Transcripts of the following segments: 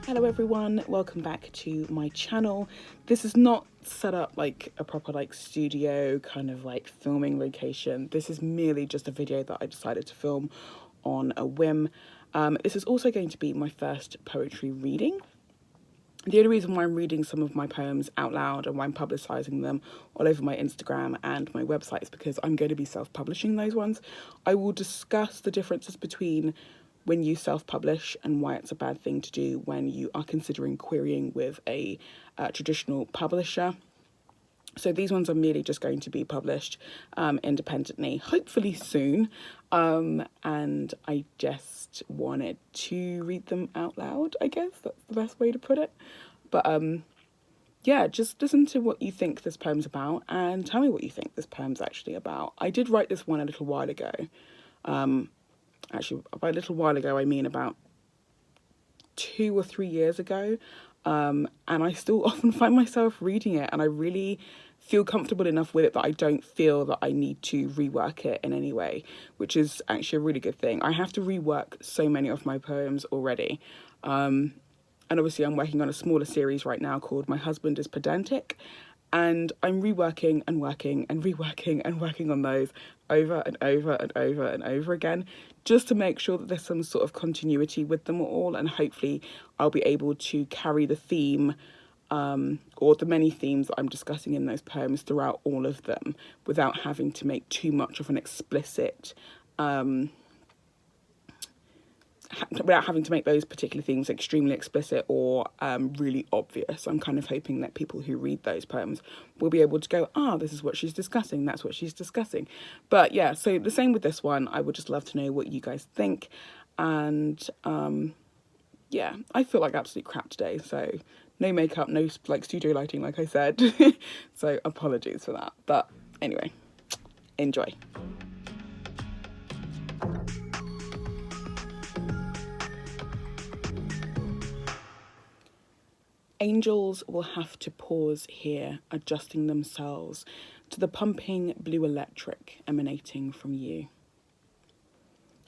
Hello everyone, welcome back to my channel. This is not set up like a proper studio kind of filming location. This is merely just a video that I decided to film on a whim. This is also going to be my first poetry reading. The only reason why I'm reading some of my poems out loud and why I'm publicising them all over my Instagram and my website is because I'm going to be self-publishing those ones. I will discuss the differences between when you self-publish and why it's a bad thing to do when you are considering querying with a traditional publisher. So these ones are merely just going to be published independently, hopefully soon. And I just wanted to read them out loud, I guess. That's the best way to put it. But yeah, just listen to what you think this poem's about and tell me what you think this poem's actually about. I did write this one a little while ago. Actually, by a little while ago, I mean about 2 or 3 years ago. And I still often find myself reading it and I really feel comfortable enough with it that I don't feel that I need to rework it in any way, which is actually a really good thing. I have to rework so many of my poems already. And obviously I'm working on a smaller series right now called My Husband is Pedantic. And I'm reworking and working and reworking and working on those over and over and over and over again, just to make sure that there's some sort of continuity with them all. And hopefully I'll be able to carry the theme or the many themes that I'm discussing in those poems throughout all of them without having to make too much of an explicit without having to make those particular themes extremely explicit or really obvious. I'm kind of hoping that people who read those poems will be able to go, this is what she's discussing, that's what she's discussing. But yeah, so the same with this one. I would just love to know what you guys think. And yeah, I feel like absolute crap today, so no makeup, no studio lighting like I said. So apologies for that. But anyway, enjoy. Angels will have to pause here, adjusting themselves to the pumping blue electric emanating from you.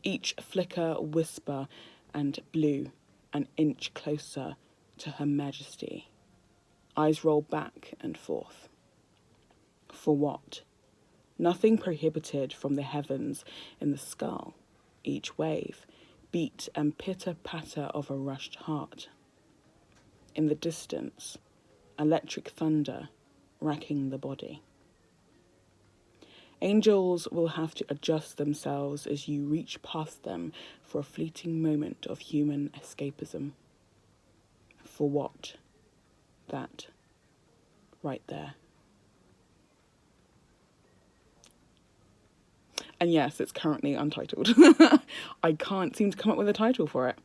Each flicker, whisper, and blue an inch closer to Her Majesty. Eyes roll back and forth. For what? Nothing prohibited from the heavens in the skull. Each wave, beat and pitter-patter of a rushed heart. In the distance, electric thunder racking the body. Angels will have to adjust themselves as you reach past them for a fleeting moment of human escapism. For what? That right there. And yes, it's currently untitled. I can't seem to come up with a title for it.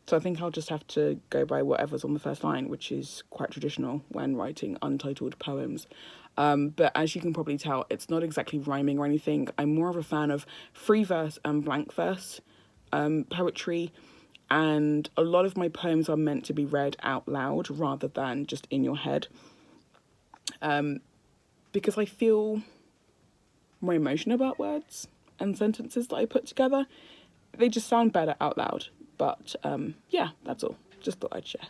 So I think I'll just have to go by whatever's on the first line, which is quite traditional when writing untitled poems. But as you can probably tell, it's not exactly rhyming or anything. I'm more of a fan of free verse and blank verse poetry. And a lot of my poems are meant to be read out loud rather than just in your head. Because I feel more emotion about words and sentences that I put together. They just sound better out loud. But yeah, that's all. Just thought I'd share.